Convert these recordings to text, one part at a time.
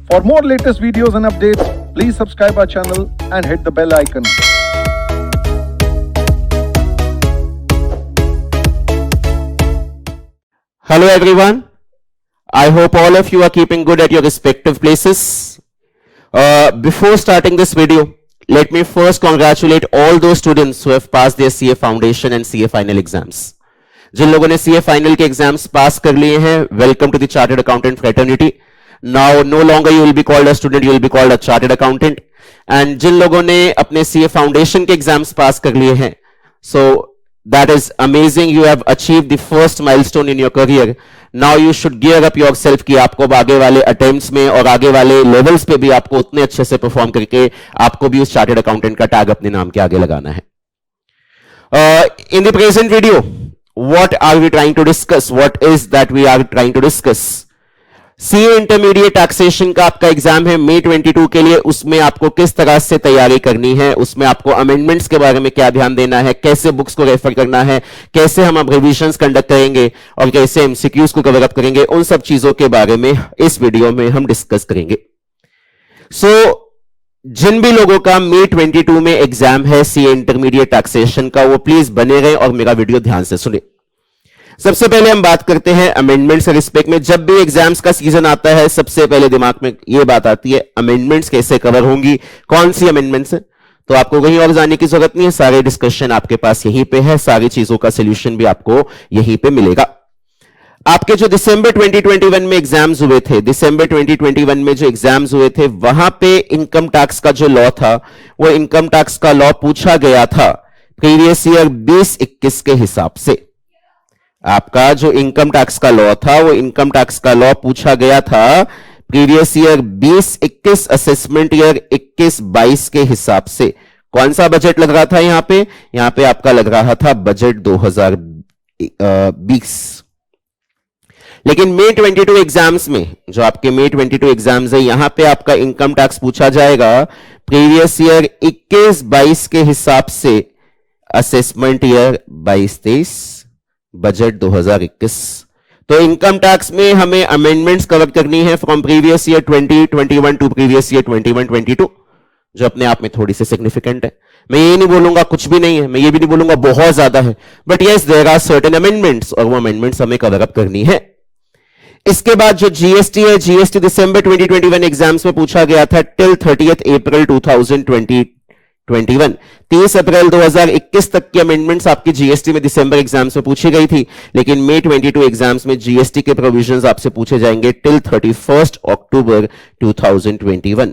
For more latest videos and updates, please subscribe our channel and hit the bell icon. Hello everyone. I hope all of you are keeping good at your respective places. Before starting this video, let me first congratulate all those students who have passed their CA Foundation and CA Final exams. जिन लोगों ने CA Final के exams pass कर लिए हैं, welcome to the chartered accountant fraternity. Now no longer you will be called a student, you will be called a chartered accountant. And जिन लोगों ने अपने CA फाउंडेशन के एग्जाम्स पास कर लिए हैं, so that is amazing, you have achieved the first milestone in your career. Now you should gear up yourself कि आपको आगे वाले अटेम्प्ट्स में और आगे वाले लेवल्स पे भी आपको उतने अच्छे से परफॉर्म करके आपको भी उस चार्टर्ड अकाउंटेंट का टैग अपने नाम के आगे लगाना है. In the present video, what are we trying to discuss? What is that we are trying to discuss? CA intermediate taxation का आपका एग्जाम है मई 22 के लिए. उसमें आपको किस तरह से तैयारी करनी है, उसमें आपको अमेंडमेंट्स के बारे में क्या ध्यान देना है, कैसे बुक्स को रेफर करना है, कैसे हम अब रिविजन्स कंडक्ट करेंगे और कैसे एमसीक्यूज को कवर अप करेंगे, उन सब चीजों के बारे में इस वीडियो में हम डिस्कस करेंगे. सो जिन भी लोगों का मई 22 में एग्जाम है CA इंटरमीडिएट टैक्सेशन का, वो प्लीज बने रहे और मेरा वीडियो ध्यान से सुने. सबसे पहले हम बात करते हैं अमेंडमेंट्स के रिस्पेक्ट में. जब भी एग्जाम्स का सीजन आता है, सबसे पहले दिमाग में यह बात आती है अमेंडमेंट्स कैसे कवर होंगी, कौन सी अमेंडमेंट्स है. तो आपको कहीं और जाने की जरूरत नहीं है, सारे डिस्कशन आपके पास यहीं पे है, सारी चीजों का सोल्यूशन भी आपको यहीं पे मिलेगा. आपके जो दिसंबर 2021 में एग्जाम्स हुए थे, दिसंबर 2021 में जो एग्जाम्स हुए थे, वहां पे इनकम टैक्स का जो लॉ था, वो इनकम टैक्स का लॉ पूछा गया था प्रीवियस ईयर 2021 के हिसाब से. आपका जो इनकम टैक्स का लॉ था, वो इनकम टैक्स का लॉ पूछा गया था प्रीवियस ईयर 2021 असेसमेंट ईयर 21-22 के हिसाब से. कौन सा बजट लग रहा था यहां पे आपका लग रहा था बजट 2020. लेकिन मई 22 एग्जाम्स में, जो आपके मई 22 एग्जाम्स है, यहां पे आपका इनकम टैक्स पूछा जाएगा प्रीवियस ईयर 21-22 के हिसाब से असेसमेंट ईयर 22-23, बजट 2021. तो इनकम टैक्स में हमें अमेंडमेंट्स कवर करनी है from previous year 2021 to previous year 21-22, जो अपने आप में थोड़ी सी सिग्निफिकेंट है. मैं ये नहीं बोलूंगा कुछ भी नहीं है, मैं ये भी नहीं बोलूंगा बहुत ज्यादा है, but yes there are certain amendments, और वो अमेंडमेंट्स हमें कवर अप करनी है. इसके बाद जो जीएसटी है, जीएसटी दिसंबर 2021 एग्जाम्स में पूछा गया था टिल 30th अप्रैल 2021. 30 अप्रैल 2021 तक की अमेंडमेंट्स आपकी जीएसटी में दिसंबर एग्जाम्स में पूछी गई थी. लेकिन मई 22 एग्जाम्स में जीएसटी के प्रोविजंस आपसे पूछे जाएंगे टिल 31 अक्टूबर 2021.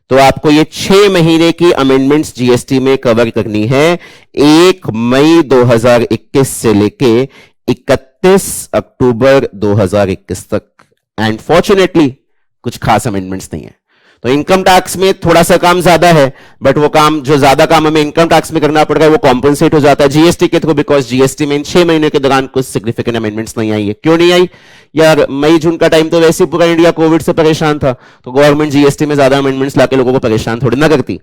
तो आपको ये 6 महीने की अमेंडमेंट्स जीएसटी में कवर करनी है, 1 मई 2021 से लेके 31 अक्टूबर 2021 तक. एंड फॉर्चुनेटली कुछ खास अमेंडमेंट्स नहीं है. तो इनकम टैक्स में थोड़ा सा काम ज्यादा है, बट वो काम, जो ज्यादा काम हमें इनकम टैक्स में करना पड़ रहा है, वो कॉम्पनसेट हो जाता है जीएसटी के थ्रू, बिकॉज जीएसटी में इन 6 महीने के दौरान कुछ सिग्निफिकेंट अमेंडमेंट्स नहीं आई है. क्यों नहीं आई यार? मई जून का टाइम तो वैसे पूरा इंडिया कोविड से परेशान था, तो गवर्नमेंट जीएसटी में ज्यादा अमेंडमेंट्स लाके लोगों को परेशान थोड़ी ना करती.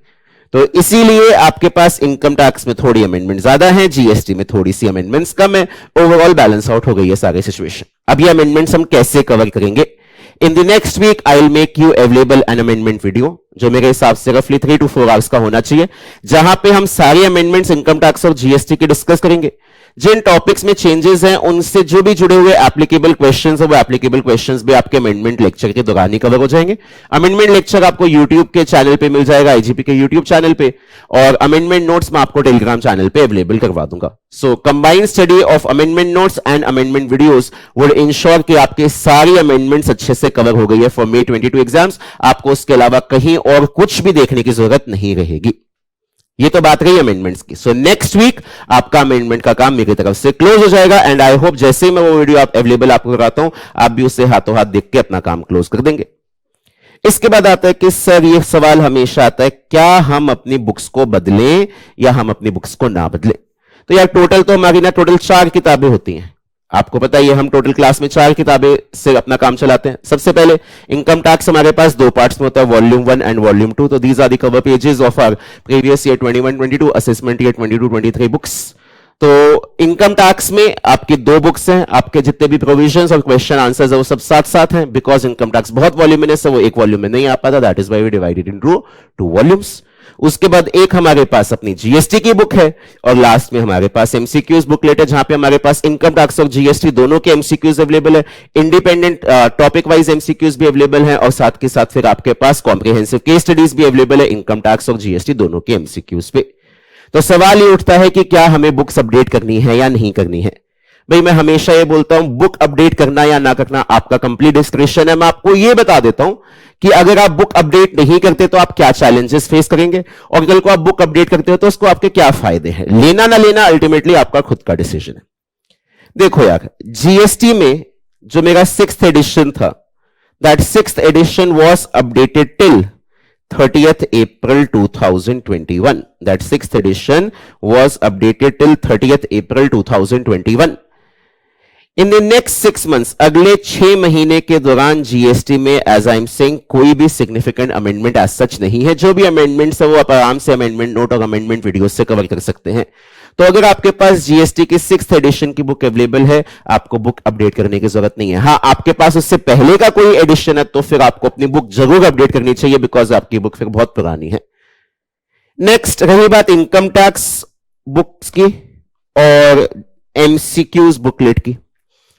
तो इसीलिए आपके पास इनकम टैक्स में थोड़ी अमेंडमेंट ज्यादा है, जीएसटी में थोड़ी सी अमेंडमेंट्स कम है. ओवरऑल बैलेंस आउट हो गई है सारी सिचुएशन. अब ये अमेंडमेंट्स हम कैसे कवर करेंगे? In the next week, I'll make you available an amendment video, जो मेरे हिसाब से रफली 3 to 4 आवर्स का होना चाहिए, जहां पे हम सारी अमेंडमेंट्स इनकम टैक्स और जीएसटी की डिस्कस करेंगे. जिन टॉपिक्स में चेंजेस हैं, उनसे जो भी जुड़े हुए एप्लीकेबल क्वेश्चंस है, वो एप्लीकेबल क्वेश्चंस भी आपके अमेंडमेंट लेक्चर के दौरान ही कवर हो जाएंगे. अमेंडमेंट लेक्चर आपको यूट्यूब के चैनल पे मिल जाएगा, आईजीपी के यूट्यूब चैनल पे, और अमेंडमेंट नोट्स मैं आपको टेलीग्राम चैनल पे अवेलेबल करवा दूंगा. So combined study of amendment notes and amendment videos would ensure कि आपके सारी अमेंडमेंट्स अच्छे से कवर हो गई है फॉर मई 22 एग्जाम्स. आपको उसके अलावा कहीं और कुछ भी देखने की जरूरत नहीं रहेगी. ये तो बात रही अमेंडमेंट्स की. सो नेक्स्ट वीक आपका अमेंडमेंट का काम मेरी तरफ से क्लोज हो जाएगा, एंड आई होप जैसे ही मैं वो वीडियो आप अवेलेबल आपको कराता हूं, आप भी उसे हाथों हाथ देख के अपना काम क्लोज कर देंगे. इसके बाद आता है कि सर, ये सवाल हमेशा आता है, क्या हम अपनी बुक्स को बदलें या हम अपनी बुक्स को ना बदलें? तो यार टोटल तो हमारी ना टोटल 4 किताबें होती हैं. आपको पता ही है, हम टोटल क्लास में 4 किताबें से अपना काम चलाते हैं. सबसे पहले इनकम टैक्स हमारे पास 2 पार्ट्स में होता है, वॉल्यूम 1 एंड वॉल्यूम 2. तो these are the cover pages of our previous year 21-22 assessment year 22-23 books. तो इनकम टैक्स में आपकी दो बुक्स हैं, आपके जितने भी प्रोविजंस और क्वेश्चन आंसर्स है वो सब साथ साथ हैं, बिकॉज इनकम टैक्स बहुत वॉल्यूमिनस है, वो एक वॉल्यूम में नहीं आ पाता, that is why we divided into two volumes. उसके बाद एक हमारे पास अपनी जीएसटी की बुक है, और लास्ट में हमारे पास एमसीक्यूज बुकलेट है, जहां पे हमारे पास इनकम टैक्स और जीएसटी दोनों के एमसीक्यूज अवेलेबल है, इंडिपेंडेंट टॉपिक वाइज एमसीक्यूज भी अवेलेबल है, और साथ के साथ फिर आपके पास कॉम्प्रिहेंसिव केस स्टडीज भी अवेलेबल है इनकम टैक्स और जीएसटी दोनों के एमसीक्यूज पे। तो सवाल ये उठता है कि क्या हमें बुक्स अपडेट करनी है या नहीं करनी है। भाई मैं हमेशा ये बोलता हूं, बुक अपडेट करना या ना करना आपका कंप्लीट डिस्क्रिप्शन है। मैं आपको ये बता देता हूं कि अगर आप बुक अपडेट नहीं करते तो आप क्या चैलेंजेस फेस करेंगे, और कल को आप बुक अपडेट करते हो तो उसको आपके क्या फायदे हैं। लेना ना लेना अल्टीमेटली आपका खुद का डिसीजन है। देखो यार, जीएसटी में जो मेरा 6th एडिशन था, that 6th edition was updated till 30th April 2021. That 6th edition was updated till 30th April 2021. In the next 6 months, अगले 6 महीने के दौरान जीएसटी में as I'm saying कोई भी significant amendment as such नहीं है। जो भी amendments है वो आप आराम से amendment note और amendment videos से कवर कर सकते हैं। तो अगर आपके पास जीएसटी की 6th एडिशन की बुक अवेलेबल है, आपको बुक अपडेट करने की जरूरत नहीं है। हाँ, आपके पास उससे पहले का कोई एडिशन है तो फिर आपको अपनी बुक जरूर अपडेट करनी चाहिए, बिकॉज आपकी बुक फिर बहुत पुरानी है। नेक्स्ट रही बात इनकम टैक्स बुक्स की और एमसीक्यूज बुकलेट की।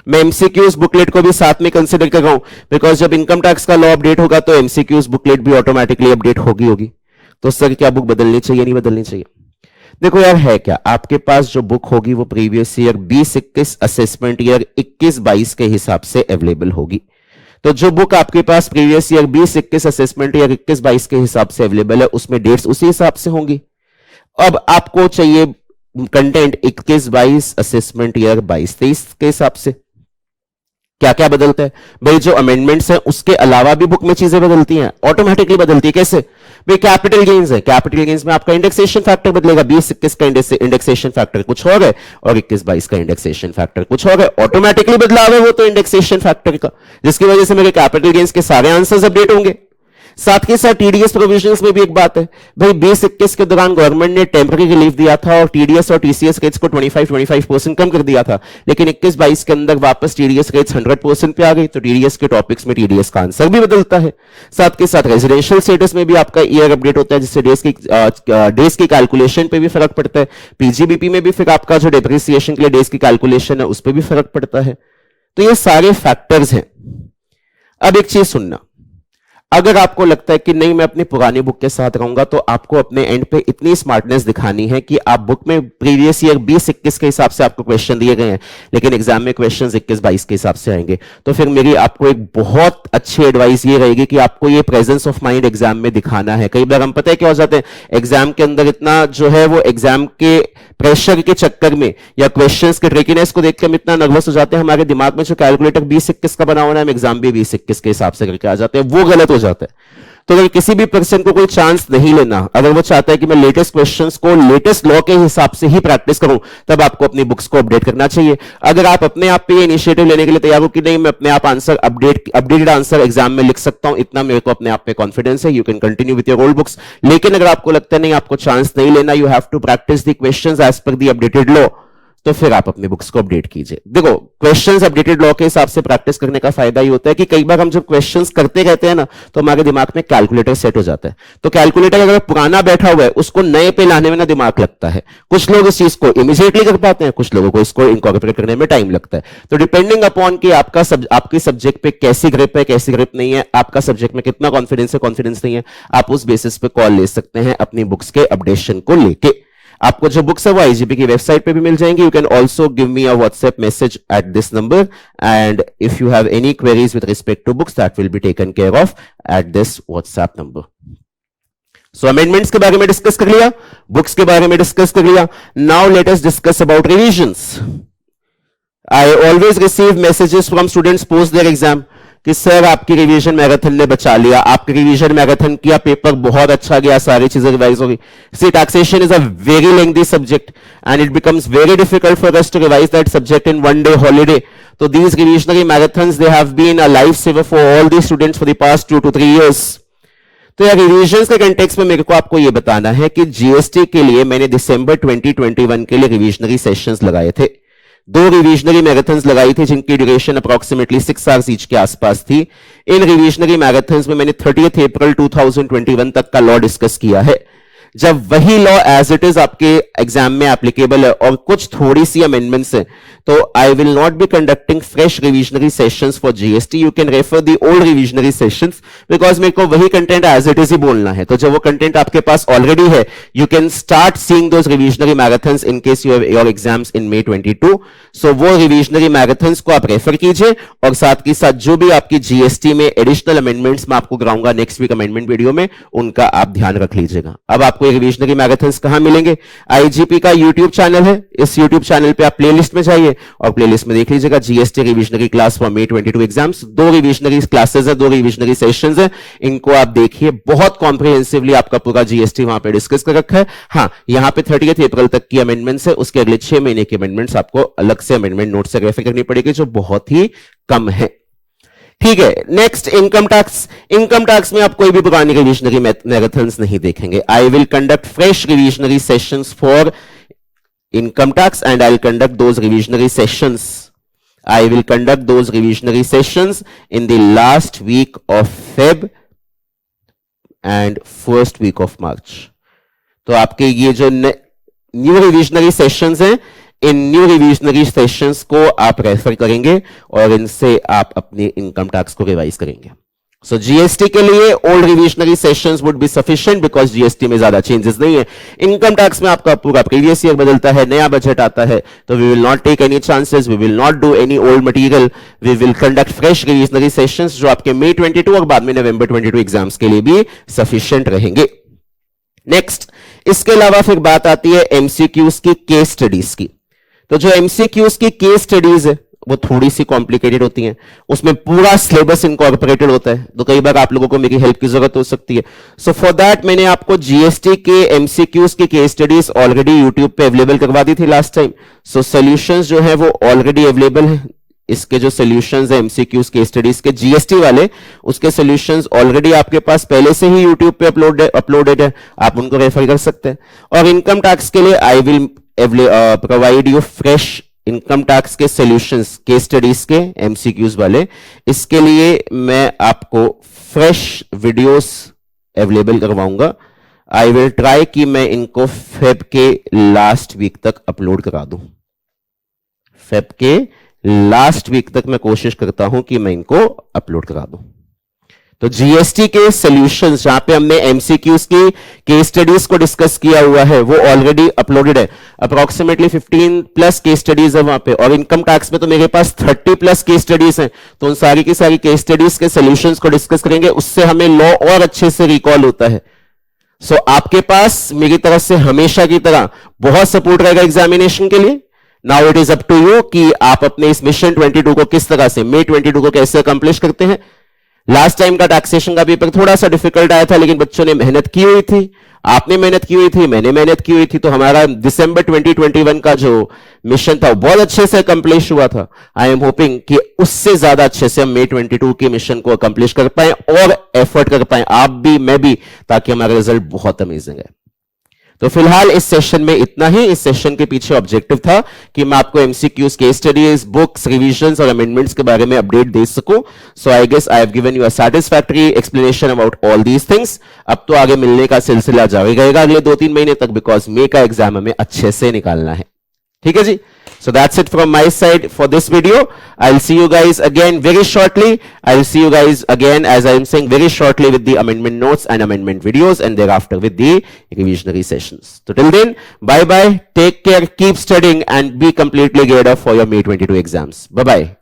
मैं एमसीक्यूज बुकलेट को भी साथ में कंसिडर कर रहा हूं, बिकॉज जब इनकम टैक्स का लॉ अपडेट होगा तो एमसीक्यूज बुकलेट भी ऑटोमेटिकली अपडेट होगी। तो सर क्या बुक बदलनी चाहिए नहीं बदलनी चाहिए? देखो यार, है क्या, आपके पास जो बुक होगी वो प्रीवियस ईयर 20-21 असेसमेंट ईयर 21-22 के हिसाब से अवेलेबल होगी। तो जो बुक आपके पास प्रीवियस ईयर 20-21 असेसमेंट ईयर 21-22 के हिसाब से अवेलेबल है, उसमें डेट्स उसी हिसाब से होंगी। अब आपको चाहिए कंटेंट 21-22 असेसमेंट ईयर 22-23 के हिसाब से। क्या क्या बदलता है भाई? जो अमेंडमेंट्स हैं उसके अलावा भी बुक में चीजें बदलती हैं, ऑटोमेटिकली बदलती है। कैसे भाई? कैपिटल गेन्स है, कैपिटल गेन्स में आपका इंडेक्सेशन फैक्टर बदलेगा। 20-21 का इंडेक्सेशन फैक्टर कुछ और है और 21-22 का इंडेक्सेशन फैक्टर कुछ और है। ऑटोमेटिकली बदलाव है वो तो इंडेक्सेशन फैक्टर का, जिसकी वजह से मेरे कैपिटल गेन्स के सारे आंसर्स अपडेट होंगे। साथ के साथ टीडीएस प्रोविजंस में भी एक बात है भाई, 20-21 के दौरान गवर्नमेंट ने टेम्पररी रिलीफ दिया था और टीडीएस और टीसीएस रेट्स को 25% कम कर दिया था, लेकिन 21-22 के अंदर वापस टीडीएस रेट्स 100% पे आ गई। तो टीडीएस के टॉपिक्स में टीडीएस का आंसर भी बदलता है। साथ के साथ रेजिडेंशियल स्टेटस में भी आपका ईयर अपडेट होता है, जिससे डेज की कैलकुलेशन पे भी फर्क पड़ता है। पीजीबीपी में भी फिर आपका जो डेप्रिसिएशन के लिए डेज की कैलकुलेशन है उस पर भी फर्क पड़ता है। तो ये सारे फैक्टर्स हैं। अब एक चीज सुनना, अगर आपको लगता है कि नहीं मैं अपनी पुरानी बुक के साथ रहूंगा, तो आपको अपने एंड पे इतनी स्मार्टनेस दिखानी है कि आप बुक में प्रीवियस ईयर 20-21 के हिसाब से आपको क्वेश्चन दिए गए हैं, लेकिन एग्जाम में क्वेश्चंस 21-22 के हिसाब से आएंगे। तो फिर मेरी आपको एक बहुत अच्छी एडवाइस ये रहेगी कि आपको ये प्रेजेंस ऑफ माइंड एग्जाम में दिखाना है। कई बार हम पता है क्या हो जाते हैं, एग्जाम के अंदर इतना जो है वो एग्जाम के प्रेशर के चक्कर में या क्वेश्चंस के ट्रिकीनेस को देखकर हम इतना नर्वस हो जाते हैं, हमारे दिमाग में जो कैलकुलेटर 20-21 का बना होना है, हम एग्जाम भी 20-21 के हिसाब से करके आ जाते हैं, वो गलत हो जाता है। तो अगर किसी भी पर्सन को कोई चांस नहीं लेना, अगर वो चाहता है कि मैं लेटेस्ट क्वेश्चंस को लेटेस्ट लॉ के हिसाब से ही प्रैक्टिस करूं, तब आपको अपनी बुक्स को अपडेट करना चाहिए। अगर आप अपने आप पे ये इनिशिएटिव लेने के लिए तैयार हो कि नहीं मैं अपने आप आंसर अपडेटेड आंसर एग्जाम में लिख सकता हूं, इतना मेरे को अपने आप पे कॉन्फिडेंस है, you can continue with your old books. लेकिन अगर आपको लगता है नहीं आपको चांस नहीं लेना, you have to practice the questions as per the updated law, तो फिर आप अपनी बुक्स को अपडेट कीजिए। देखो, क्वेश्चंस अपडेटेड लॉ के हिसाब से प्रैक्टिस करने का फायदा ये होता है कि कई बार हम जब क्वेश्चंस करते रहते हैं ना, तो हमारे दिमाग में कैलकुलेटर सेट हो जाता है। तो कैलकुलेटर अगर पुराना बैठा हुआ है, उसको नए पे लाने में ना दिमाग लगता है। कुछ लोग इस चीज को इमीडिएटली कर पाते हैं, कुछ लोगों को इसको इनकॉर्पोरेट करने में टाइम लगता है। तो डिपेंडिंग अपॉन कि आपकी सब्जेक्ट पे कैसी ग्रिप है, कैसी ग्रिप नहीं है, आपका सब्जेक्ट में कितना कॉन्फिडेंस है, कॉन्फिडेंस नहीं है, आप उस बेसिस पे कॉल ले सकते हैं अपनी बुक्स के अपडेशन को लेके। आपको जो बुक्स है वो आईजीपी की वेबसाइट पे भी मिल जाएंगी। You can also give me a WhatsApp message at this number, and if you have any queries with respect to books, that will be taken care of at this WhatsApp number. So amendments के बारे में discuss कर लिया, books के बारे में discuss कर लिया। Now let us discuss about revisions. I always receive messages from students post their exam कि सर आपकी रिवीजन मैराथन ने बचा लिया, आपकी रिवीजन मैराथन किया, पेपर बहुत अच्छा गया, सारी चीजें रिवाइज हो गई। See, taxation is a very lengthy subject and it becomes very difficult for us to revise that subject in one day holiday. तो these revisionary marathons they have been a life saver for all the students for the past 2 to 3 years। तो यार revision के context में मेरे को आपको यह बताना है कि जीएसटी के लिए मैंने दिसंबर 2021 के लिए रिविजनरी सेशंस लगाए थे, 2 रिविजनरी मैराथन्स लगाई थी जिनकी ड्यूरेशन अप्रोक्सीमेटली 6 आवर्स ईच के आसपास थी। इन रिविजनरी मैराथन्स में मैंने 30 अप्रैल 2021 तक का लॉ डिस्कस किया है। जब वही लॉ एज इट इज आपके एग्जाम में एप्लीकेबल है और कुछ थोड़ी सी अमेंडमेंट्स है, तो I will not be conducting fresh revisionary sessions for GST. You can refer the old revisionary sessions because मेरे को वही कंटेंट एज इट इज ही बोलना है। तो जब वो कंटेंट आपके पास ऑलरेडी है, you can start seeing those revisionary marathons in case you have your exams in May 22। सो वो रिविजनरी मैराथन्स को आप रेफर कीजिए और साथ ही साथ जो भी आपकी जीएसटी में एडिशनल अमेंडमेंट्स मैं आपको कराऊंगा नेक्स्ट वीक अमेंडमेंट वीडियो में, उनका आप ध्यान रख लीजिएगा। अब आपको ये रिविजनरी मैराथन्स कहां मिलेंगे? आईजीपी का यूट्यूब चैनल है, इस यूट्यूब चैनल पे आप प्लेलिस्ट में जाइए और प्लेलिस्ट में देख लीजिएगा GST revisionary class for May 22 exams. 2 revisionary classes है, 2 रिविजनरी सेशंस है, इनको आप देखिए। बहुत कॉम्प्रिहेंसिवली आपका पूरा जीएसटी वहां पे डिस्कस कर रखा है। हाँ, यहां पे 30 अप्रैल तक की अमेंडमेंट्स है, उसके अगले 6 महीने की अमेंडमेंट्स आपको अलग से अमेंडमेंट नोट से रेफर करनी पड़ेगी, जो बहुत ही कम है। ठीक है, next income tax. Income tax में आप कोई भी पुरानी रिविजनरी मैराथन्स नहीं देखेंगे। I will conduct fresh revisionary sessions for income tax and I'll conduct those revisionary sessions. I will conduct those revisionary sessions in the last week of Feb and first week of March. तो आपके ये जो new revisionary sessions हैं, इन new revisionary sessions को आप refer करेंगे और इनसे आप अपनी इनकम टैक्स को रिवाइज करेंगे। सो जीएसटी के लिए old revisionary sessions would be sufficient because GST में ज्यादा चेंजेस नहीं है। इनकम टैक्स में आपका पूरा प्रीवियस ईयर बदलता है, नया बजट आता है, तो we will not take any chances, we will not do any old material, we will conduct fresh revisionary sessions जो आपके May 22 और बाद में November 22 एग्जाम्स के लिए भी सफिशिएंट रहेंगे। नेक्स्ट, इसके अलावा फिर बात आती है एमसीक्यूज की, केस स्टडीज की। तो जो एमसीक्यूज की केस स्टडीज है वो थोड़ी सी कॉम्प्लिकेटेड होती हैं, उसमें पूरा सिलेबस इनकॉर्पोरेटेड होता है, तो कई बार आप लोगों को मेरी हेल्प की जरूरत हो सकती है। सो फॉर दैट मैंने आपको जीएसटी के एमसीक्यूज की केस स्टडीज ऑलरेडी यूट्यूब पे अवेलेबल करवा दी थी लास्ट टाइम। सो सॉल्यूशंस जो है वो ऑलरेडी अवेलेबल है। इसके जो सॉल्यूशंस है एमसीक्यूज केस स्टडीज के जीएसटी वाले, उसके सॉल्यूशंस ऑलरेडी आपके पास पहले से ही यूट्यूब पे अपलोडेड है, आप उनको रेफर कर सकते हैं। और इनकम टैक्स के लिए I will provide you fresh income tax के सॉल्यूशंस केस स्टडीज के एमसीक्यूज वाले। इसके लिए मैं आपको फ्रेश वीडियोस अवेलेबल करवाऊंगा। आई विल ट्राई कि मैं इनको फेब के लास्ट वीक तक अपलोड करा दूं। फेब के लास्ट वीक तक मैं कोशिश करता हूं कि मैं इनको अपलोड करा दूं। तो जीएसटी के सॉल्यूशंस जहां पे हमने एमसीक्यूज की केस स्टडीज को डिस्कस किया हुआ है वो ऑलरेडी अपलोडेड है। अप्रोक्सीमेटली 15 प्लस केस स्टडीज है वहां पे, और इनकम टैक्स में तो मेरे पास 30 प्लस केस स्टडीज हैं। तो उन सारी की सारी केस स्टडीज के सॉल्यूशंस को डिस्कस करेंगे, उससे हमें लॉ और अच्छे से रिकॉल होता है। सो आपके पास मेरी तरफ से हमेशा की तरह बहुत सपोर्ट रहेगा एग्जामिनेशन के लिए। Now it is up to you कि आप अपने इस मिशन 22 को किस तरह से, May 22 को कैसे अकम्प्लिश करते हैं। लास्ट टाइम का टैक्सेशन का पेपर थोड़ा सा डिफिकल्ट आया था, लेकिन बच्चों ने मेहनत की हुई थी, आपने मेहनत की हुई थी, मैंने मेहनत की हुई थी, तो हमारा दिसंबर 2021 का जो मिशन था वो बहुत अच्छे से अकम्प्लिश हुआ था। आई एम होपिंग कि उससे ज्यादा अच्छे से हम May 22 के मिशन को अकम्प्लिश कर पाए और एफर्ट कर पाए, आप भी मैं भी, ताकि हमारा रिजल्ट बहुत अमेजिंग है। तो फिलहाल इस सेशन में इतना ही। इस सेशन के पीछे ऑब्जेक्टिव था कि मैं आपको MCQs, case studies, books, revisions और अमेंडमेंट्स के बारे में अपडेट दे सकूं। So I guess I have given you a satisfactory explanation about all these things. अब तो आगे मिलने का सिलसिला जारी रहेगा अगले 2-3 महीने तक, बिकॉज मे का एग्जाम हमें अच्छे से निकालना है। ठीक है जी, so that's it from my side for this video. I'll see you guys again very shortly. I'll see you guys again, as I am saying, very shortly with the amendment notes and amendment videos, and thereafter with the revisionary sessions. So till then, bye bye, take care, keep studying, and be completely geared up for your May 22 exams. Bye bye.